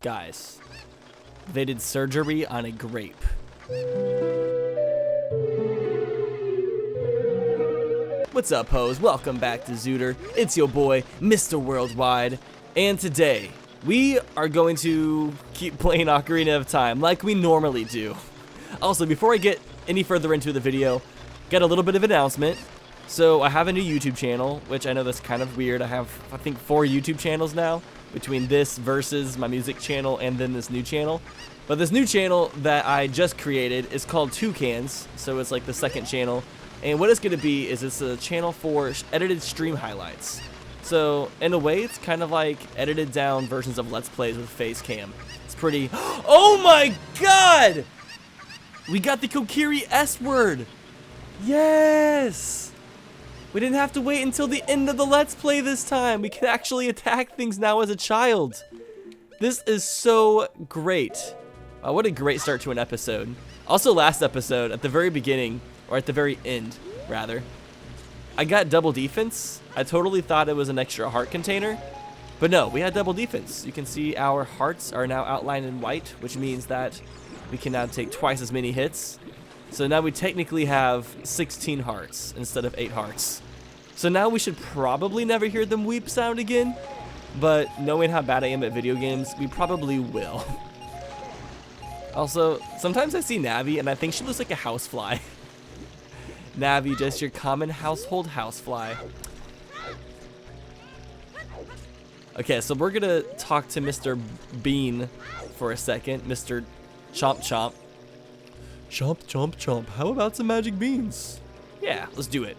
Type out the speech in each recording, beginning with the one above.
Guys, they did surgery on a grape. What's up, hoes? Welcome back to Zooter. It's your boy, Mr. Worldwide. And today, we are going to keep playing Ocarina of Time like we normally do. Also, before I get any further into the video, got a little bit of an announcement. So I have a new YouTube channel, which I know that's kind of weird. I have, I think, 4 YouTube channels now, between this versus my music channel and then this new channel. But this new channel that I just created is called Toucans, so it's like the second channel. And what it's going to be is it's a channel for edited stream highlights. So in a way, it's kind of like edited down versions of Let's Plays with face cam. It's pretty... Oh my god! We got the Kokiri S word! Yes! We didn't have to wait until the end of the Let's Play this time. We can actually attack things now as a child. This is so great. What a great start to an episode. Also, last episode, at the very beginning, or at the very end, rather, I got double defense. I totally thought it was an extra heart container, but no, we had double defense. You can see our hearts are now outlined in white, which means that we can now take twice as many hits. So now we technically have 16 hearts instead of 8 hearts. So now we should probably never hear them weep sound again, but knowing how bad I am at video games, we probably will. Also, sometimes I see Navi and I think she looks like a housefly. Navi, just your common household housefly. Okay, so we're gonna talk to Mr. Bean for a second. Mr. Chomp Chomp. Chomp Chomp Chomp. How about some magic beans? Yeah, let's do it.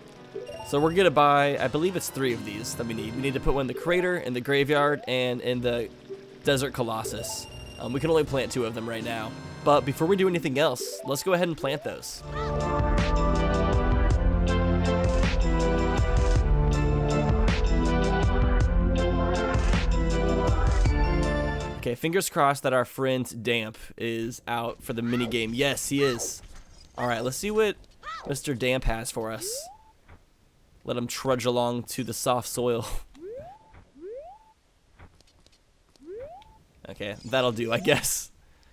So we're gonna buy, I believe it's 3 of these that we need. We need to put one in the crater, in the graveyard, and in the desert colossus. We can only plant 2 of them right now. But before we do anything else, let's go ahead and plant those. Okay, fingers crossed that our friend Damp is out for the minigame. Yes, he is. Alright, let's see what Mr. Damp has for us. Let him trudge along to the soft soil. Okay, that'll do, I guess.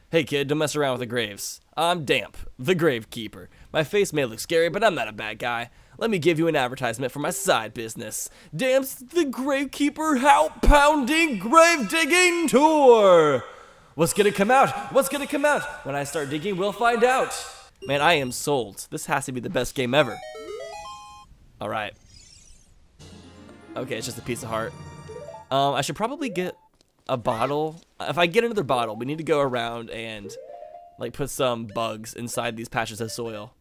Hey kid, don't mess around with the graves. I'm Damp, the gravekeeper. My face may look scary, but I'm not a bad guy. Let me give you an advertisement for my side business. Damp's the Gravekeeper Pounding Grave Digging Tour! What's gonna come out? What's gonna come out? When I start digging, we'll find out. Man, I am sold. This has to be the best game ever. Alright. Okay, it's just a piece of heart. I should probably get a bottle. If I get another bottle, we need to go around and like put some bugs inside these patches of soil.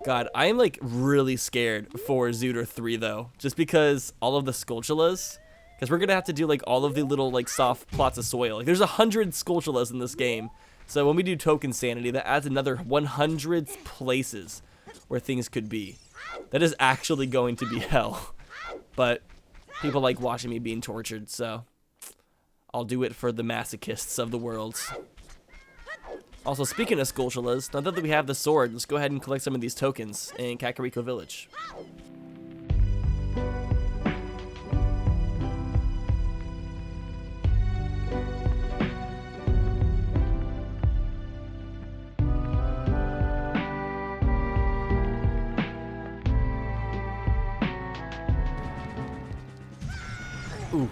God, I am like really scared for Zooter 3 though, just because all of the Skulltulas, because we're gonna have to do like all of the little like soft plots of soil. Like there's 100 Skulltulas in this game, so when we do Keysanity, that adds another 100 places where things could be. That is actually going to be hell, but people like watching me being tortured, so I'll do it for the masochists of the world. Also, speaking of Skulltulas, now that we have the sword, let's go ahead and collect some of these tokens in Kakariko Village. Ooh.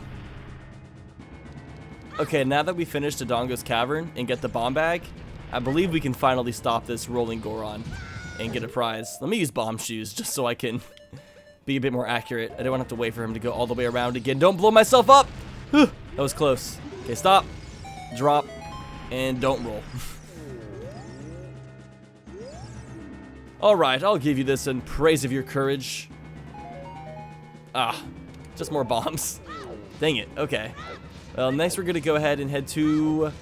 Okay, now that we finished Dodongo's Cavern and get the bomb bag, I believe we can finally stop this rolling Goron and get a prize. Let me use bomb shoes just so I can be a bit more accurate. I don't want to have to wait for him to go all the way around again. Don't blow myself up! That was close. Okay, stop, drop, and don't roll. Alright, I'll give you this in praise of your courage. Ah, just more bombs. Dang it, okay. Well, next we're going to go ahead and head to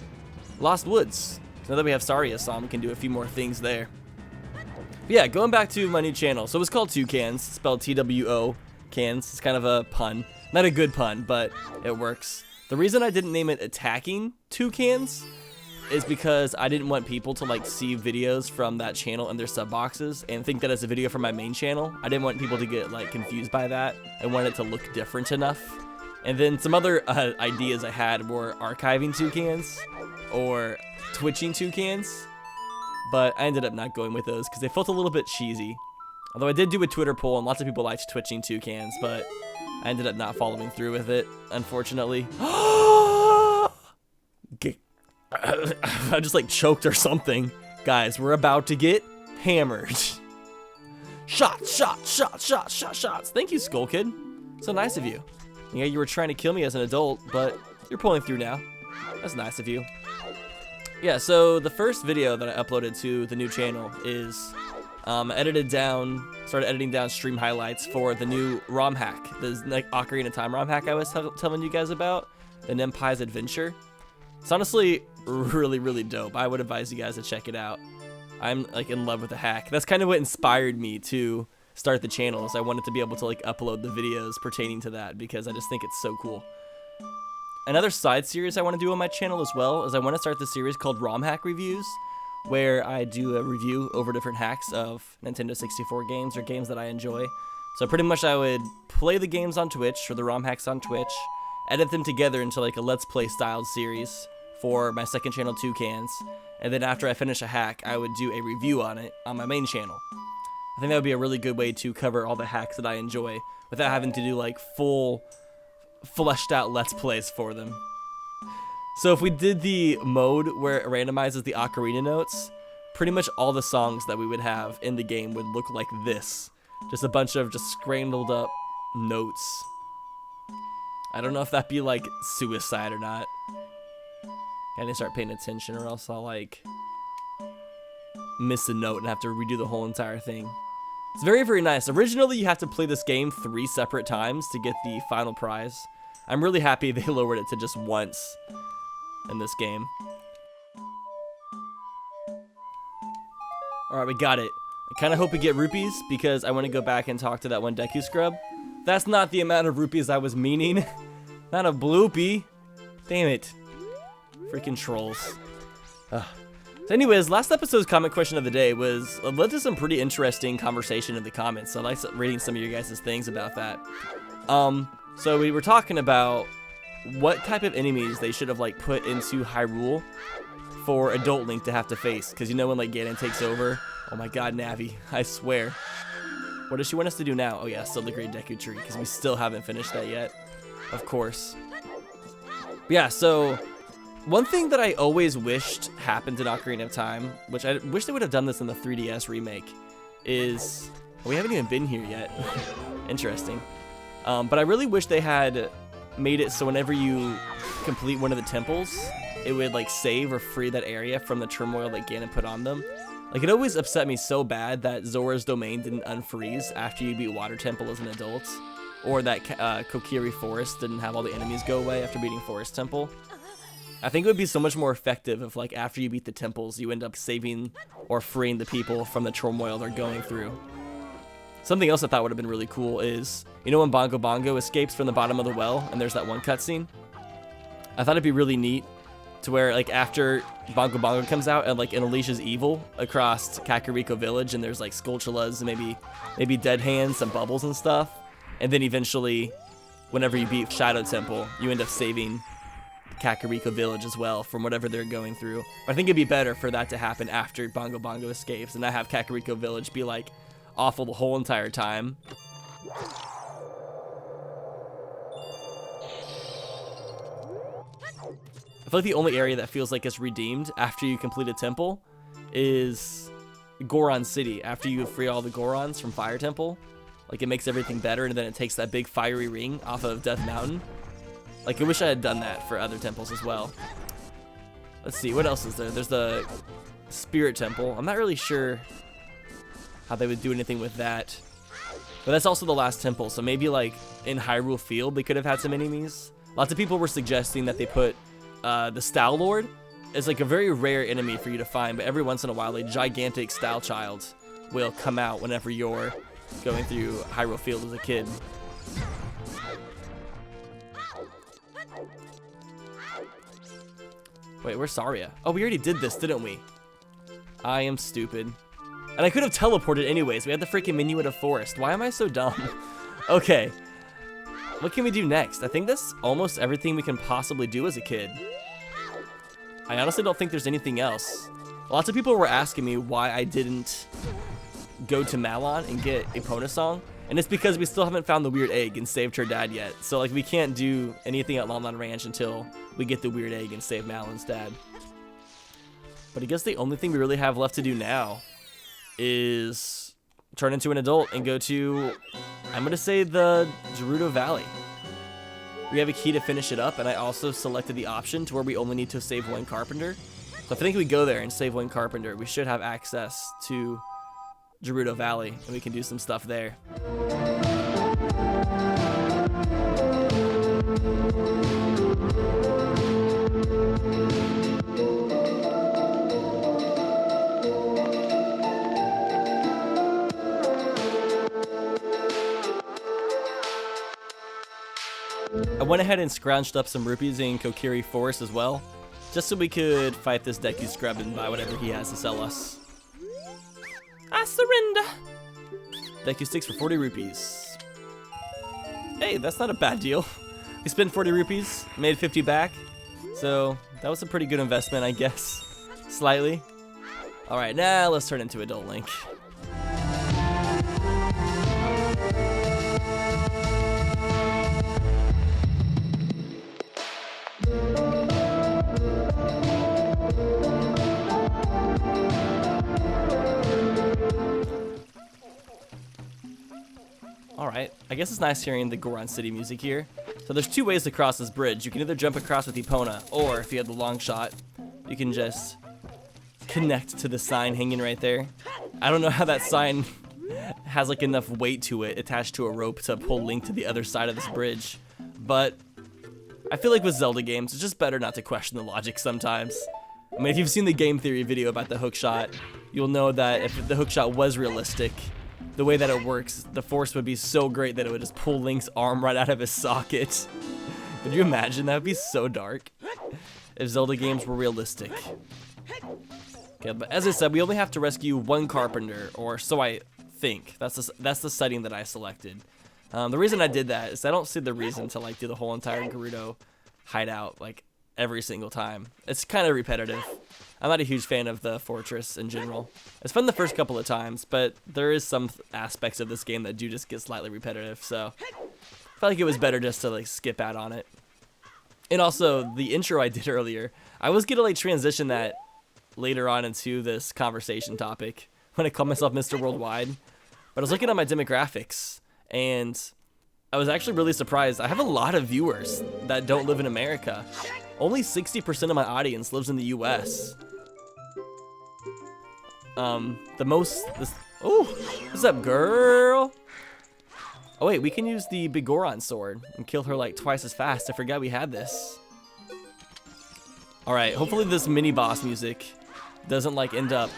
Lost Woods. Now that we have Saria Song, we can do a few more things there. But yeah, going back to my new channel. So it's called Toucans, spelled T-W-O, cans. It's kind of a pun. Not a good pun, but it works. The reason I didn't name it Attacking Toucans is because I didn't want people to like see videos from that channel in their sub boxes and think that it's a video from my main channel. I didn't want people to get like confused by that. I wanted it to look different enough. And then some other ideas I had were archiving toucans or twitching toucans, but I ended up not going with those because they felt a little bit cheesy. Although I did do a Twitter poll and lots of people liked twitching toucans, but I ended up not following through with it, unfortunately. I just like choked or something. Guys, we're about to get hammered. Shots, shots, shots, shots, shots, shots. Thank you, Skull Kid. So nice of you. Yeah, you were trying to kill me as an adult, but you're pulling through now. That's nice of you. Yeah, so the first video that I uploaded to the new channel is started editing down stream highlights for the new ROM hack, the like Ocarina of Time ROM hack I was telling you guys about, the Nempai's Adventure. It's honestly really, really dope. I would advise you guys to check it out. I'm like in love with the hack. That's kind of what inspired me to start the channel, is I wanted to be able to like upload the videos pertaining to that because I just think it's so cool. Another side series I want to do on my channel as well is I want to start this series called ROM Hack Reviews, where I do a review over different hacks of Nintendo 64 games or games that I enjoy. So pretty much I would play the games on Twitch, or the ROM hacks on Twitch, edit them together into like a Let's Play styled series for my second channel, Toucans, and then after I finish a hack, I would do a review on it on my main channel. I think that would be a really good way to cover all the hacks that I enjoy without having to do like full fleshed out Let's Plays for them. So if we did the mode where it randomizes the ocarina notes, pretty much all the songs that we would have in the game would look like this. Just a bunch of just scrambled up notes. I don't know if that'd be like suicide or not. I need to start paying attention or else I'll like miss a note and have to redo the whole entire thing. It's very, very nice. Originally, you have to play this game 3 separate times to get the final prize. I'm really happy they lowered it to just once in this game. Alright, we got it. I kind of hope we get rupees because I want to go back and talk to that one Deku scrub. That's not the amount of rupees I was meaning. Not a bloopy. Damn it. Freaking trolls. Ugh. So anyways, last episode's comment question of the day led to some pretty interesting conversation in the comments. So I like reading some of your guys' things about that. So we were talking about what type of enemies they should have like put into Hyrule for Adult Link to have to face. Because you know when like Ganon takes over? Oh my god, Navi, I swear. What does she want us to do now? Oh yeah, still the Great Deku Tree, because we still haven't finished that yet. Of course. But yeah, so one thing that I always wished happened in Ocarina of Time, which I wish they would have done this in the 3DS remake, is we haven't even been here yet. Interesting. But I really wish they had made it so whenever you complete one of the temples, it would like save or free that area from the turmoil that Ganon put on them. Like, it always upset me so bad that Zora's Domain didn't unfreeze after you beat Water Temple as an adult, or that Kokiri Forest didn't have all the enemies go away after beating Forest Temple. I think it would be so much more effective if, like, after you beat the temples, you end up saving or freeing the people from the turmoil they're going through. Something else I thought would have been really cool is, you know when Bongo Bongo escapes from the bottom of the well, and there's that one cutscene? I thought it'd be really neat to where, like, after Bongo Bongo comes out and, like, it unleashes evil across Kakariko Village, and there's, like, Skulltulas and maybe Dead Hands, some bubbles and stuff, and then eventually, whenever you beat Shadow Temple, you end up saving Kakariko Village as well from whatever they're going through. But I think it'd be better for that to happen after Bongo Bongo escapes, and not have Kakariko Village be, like, awful the whole entire time. I feel like the only area that feels like it's redeemed after you complete a temple is Goron City. After you free all the Gorons from Fire Temple, like, it makes everything better, and then it takes that big fiery ring off of Death Mountain. Like, I wish I had done that for other temples as well. Let's see, what else is there? There's the Spirit Temple. I'm not really sure how they would do anything with that. But that's also the last temple, so maybe, like, in Hyrule Field, they could have had some enemies. Lots of people were suggesting that they put the Style Lord is like a very rare enemy for you to find, but every once in a while a gigantic Style Child will come out whenever you're going through Hyrule Field as a kid. Wait, where's Saria? Oh, we already did this, didn't we? I am stupid. And I could have teleported anyways. We had the freaking Minuet of Forest. Why am I so dumb? Okay. what can we do next? I think that's almost everything we can possibly do as a kid. I honestly don't think there's anything else. Lots of people were asking me why I didn't go to Malon and get Epona song, and it's because we still haven't found the weird egg and saved her dad yet. So like we can't do anything at Lon Lon Ranch until we get the weird egg and save Malon's dad. But I guess the only thing we really have left to do now is turn into an adult and go to, I'm gonna say, the Gerudo Valley. We have a key to finish it up, and I also selected the option to where we only need to save one carpenter. So I think we go there and save one carpenter, we should have access to Gerudo Valley, and we can do some stuff there. I went ahead and scrounged up some rupees in Kokiri Forest as well, just so we could fight this Deku Scrub and buy whatever he has to sell us. I surrender! Deku sticks for 40 rupees. Hey, that's not a bad deal. We spent 40 rupees, made 50 back, so that was a pretty good investment, I guess. Slightly. Alright, now let's turn into Adult Link. Alright, I guess it's nice hearing the Goron City music here. So there's two ways to cross this bridge. You can either jump across with Epona, or if you have the long shot, you can just connect to the sign hanging right there. I don't know how that sign has like enough weight to it attached to a rope to pull Link to the other side of this bridge. But I feel like with Zelda games, it's just better not to question the logic sometimes. I mean, if you've seen the game theory video about the hookshot, you'll know that if the hookshot was realistic, the way that it works, the force would be so great that it would just pull Link's arm right out of his socket. Could you imagine? That would be so dark if Zelda games were realistic. Okay, but as I said, we only have to rescue one carpenter, or so I think. That's the setting that I selected. The reason I did that is I don't see the reason to like do the whole entire Gerudo hideout like every single time. It's kind of repetitive. I'm not a huge fan of the fortress in general. It's fun the first couple of times, but there is some aspects of this game that do just get slightly repetitive, so I felt like it was better just to like skip out on it. And also, the intro I did earlier, I was gonna like transition that later on into this conversation topic when I called myself Mr. Worldwide, but I was looking at my demographics, and I was actually really surprised. I have a lot of viewers that don't live in America. Only 60% of my audience lives in the US. Oh, what's up, girl? Oh wait, we can use the Big Goron sword and kill her like twice as fast. I forgot we had this. Alright, hopefully this mini boss music doesn't like end up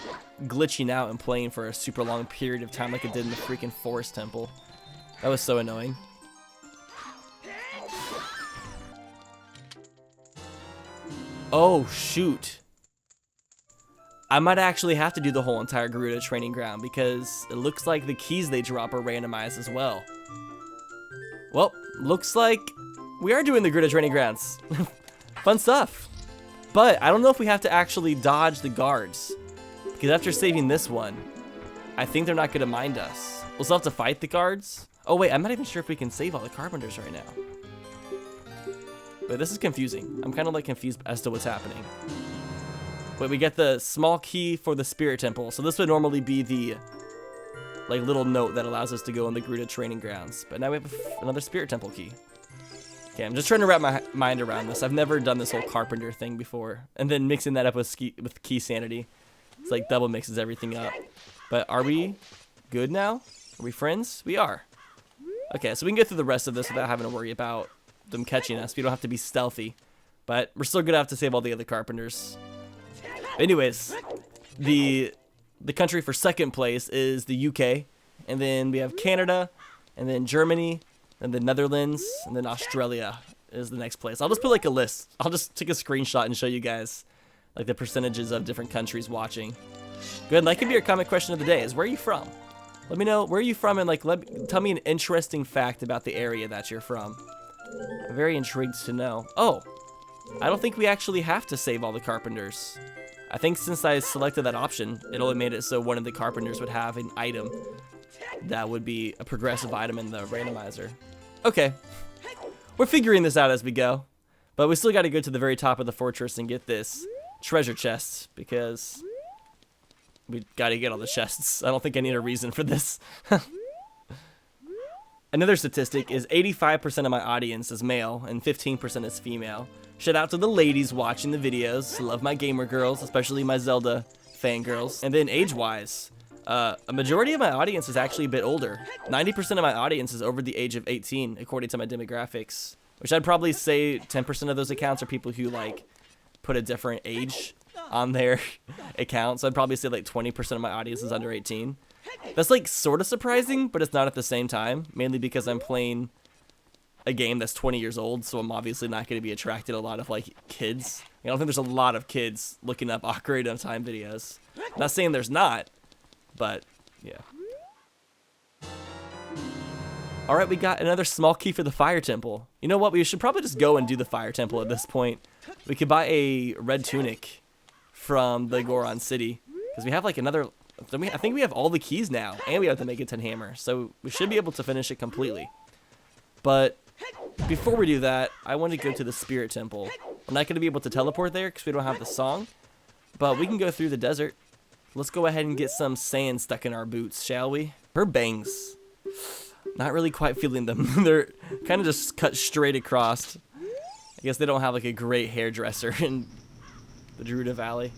glitching out and playing for a super long period of time like it did in the freaking Forest Temple. That was so annoying. Oh shoot. I might actually have to do the whole entire Gerudo training ground because it looks like the keys they drop are randomized as well. Well, looks like we are doing the Gerudo training grounds. Fun stuff. But I don't know if we have to actually dodge the guards, because after saving this one, I think they're not going to mind us. We'll still have to fight the guards. Oh wait, I'm not even sure if we can save all the carpenters right now. But this is confusing. I'm kind of like confused as to what's happening. Wait, we get the small key for the Spirit Temple. So this would normally be the like little note that allows us to go in the Gerudo training grounds. But now we have another Spirit Temple key. Okay, I'm just trying to wrap my mind around this. I've never done this whole carpenter thing before. And then mixing that up with Keysanity. It's like double mixes everything up. But are we good now? Are we friends? We are. Okay, so we can get through the rest of this without having to worry about them catching us. We don't have to be stealthy. But we're still gonna have to save all the other carpenters. Anyways, the country for second place is the UK, and then we have Canada, and then Germany, and the Netherlands, and then Australia is the next place. I'll just put like a list. I'll just take a screenshot and show you guys like the percentages of different countries watching. Good, and that could be your comment question of the day, is where are you from? Let me know, where are you from, and like tell me an interesting fact about the area that you're from. I'm very intrigued to know. Oh, I don't think we actually have to save all the carpenters. I think since I selected that option, it only made it so one of the carpenters would have an item that would be a progressive item in the randomizer. Okay, we're figuring this out as we go, but we still got to go to the very top of the fortress and get this treasure chest, because we got to get all the chests. I don't think I need a reason for this. Another statistic is 85% of my audience is male and 15% is female. Shout out to the ladies watching the videos. Love my gamer girls, especially my Zelda fangirls. And then age-wise, a majority of my audience is actually a bit older. 90% of my audience is over the age of 18, according to my demographics. Which I'd probably say 10% of those accounts are people who like put a different age on their account. So I'd probably say like 20% of my audience is under 18. That's like sort of surprising, but it's not at the same time, mainly because I'm playing a game that's 20 years old, so I'm obviously not going to be attracted to a lot of like kids. I don't think there's a lot of kids looking up Ocarina of Time videos. I'm not saying there's not, but yeah. Alright, we got another small key for the fire temple. You know what, we should probably just go and do the fire temple at this point. We could buy a red tunic from the Goron city, because we have like another... I think we have all the keys now, and we have the Megaton hammer, so we should be able to finish it completely. But before we do that, I want to go to the Spirit Temple. I'm not going to be able to teleport there because we don't have the song, but we can go through the desert. Let's go ahead and get some sand stuck in our boots, shall we? Her bangs. Not really quite feeling them. They're kind of just cut straight across. I guess they don't have like a great hairdresser in the Gerudo Valley.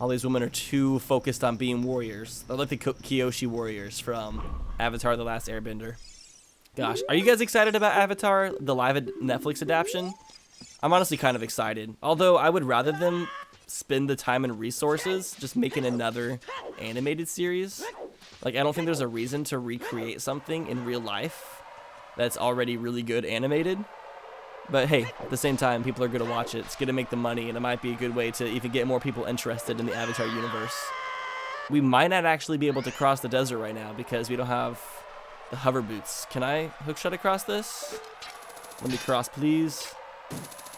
All these women are too focused on being warriors. They're like the Kyoshi warriors from Avatar: The Last Airbender. Gosh, are you guys excited about Avatar, the live Netflix adaptation? I'm honestly kind of excited. Although I would rather them spend the time and resources just making another animated series. Like, I don't think there's a reason to recreate something in real life that's already really good animated. But hey, at the same time, people are going to watch it. It's going to make the money, and it might be a good way to even get more people interested in the Avatar universe. We might not actually be able to cross the desert right now because we don't have the hover boots. Can I hookshot across this? Let me cross, please.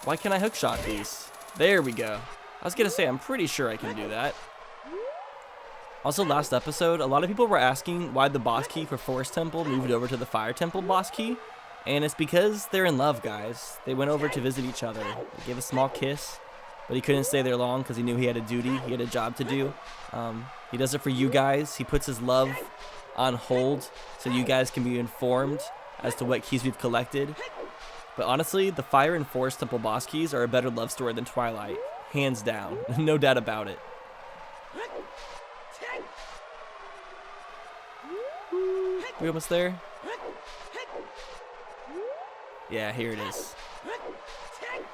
Why can't I hookshot these? There we go. I was going to say, I'm pretty sure I can do that. Also, last episode, a lot of people were asking why the boss key for Forest Temple moved over to the Fire Temple boss key. And it's because they're in love, guys. They went over to visit each other. They gave a small kiss, but he couldn't stay there long because he knew he had a duty. He had a job to do. He does it for you guys. He puts his love on hold so you guys can be informed as to what keys we've collected. But honestly, the Fire and Forest Temple boss keys are a better love story than Twilight. Hands down. No doubt about it. We almost there? Yeah, here it is.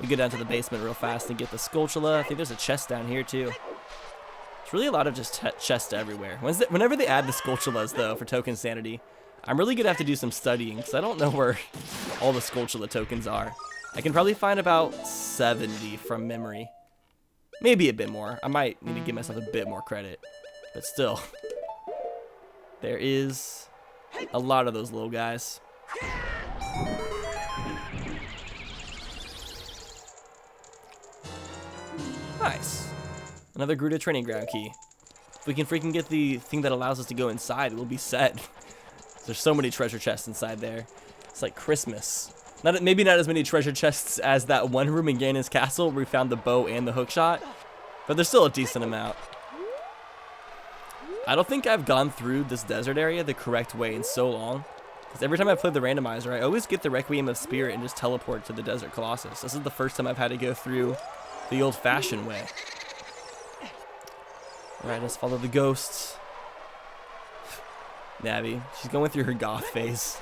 We go down to the basement real fast and get the Skulltula. I think there's a chest down here too. There's really a lot of just chests everywhere. Whenever they add the Skulltulas though for token sanity, I'm really gonna have to do some studying because I don't know where all the Skulltula tokens are. I can probably find about 70 from memory. Maybe a bit more. I might need to give myself a bit more credit. But still, there is a lot of those little guys. Nice. Another Gerudo training ground key. If we can freaking get the thing that allows us to go inside, we'll be set. There's so many treasure chests inside there. It's like Christmas. Maybe not as many treasure chests as that one room in Ganon's castle where we found the bow and the hookshot, but there's still a decent amount. I don't think I've gone through this desert area the correct way in so long. Because every time I play the randomizer, I always get the Requiem of Spirit and just teleport to the Desert Colossus. This is the first time I've had to go through the old-fashioned way. Alright, let's follow the ghosts. Navi, she's going through her goth phase.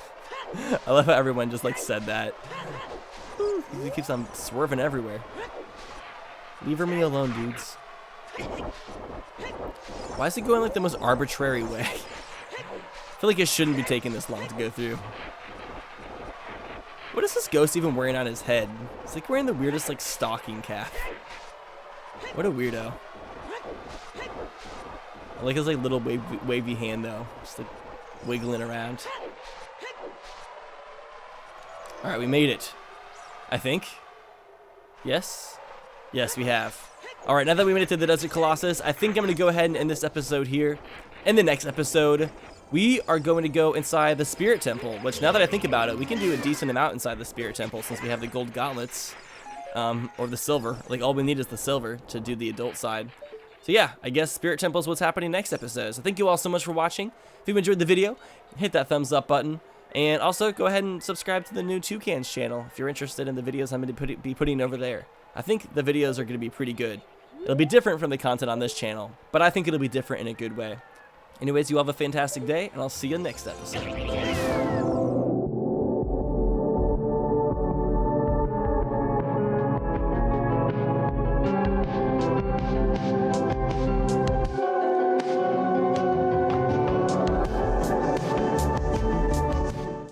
I love how everyone just like said that. He keeps on swerving everywhere. Leave me alone, dudes. Why is it going like the most arbitrary way? I feel like it shouldn't be taking this long to go through. What is this ghost even wearing on his head? It's like wearing the weirdest like stocking cap. What a weirdo. I like his like little wavy hand though. Just like wiggling around. Alright, we made it. I think. Yes? Yes, we have. Alright, now that we made it to the Desert Colossus, I think I'm going to go ahead and end this episode here. In the next episode, we are going to go inside the Spirit Temple, which now that I think about it, we can do a decent amount inside the Spirit Temple since we have the gold gauntlets. Or the silver. Like, all we need is the silver to do the adult side. So yeah, I guess Spirit Temple is what's happening next episode. So thank you all so much for watching. If you enjoyed the video, hit that thumbs up button. And also go ahead and subscribe to the new Toucans channel if you're interested in the videos I'm going to be putting over there. I think the videos are going to be pretty good. It'll be different from the content on this channel, but I think it'll be different in a good way. Anyways, you all have a fantastic day, and I'll see you next episode.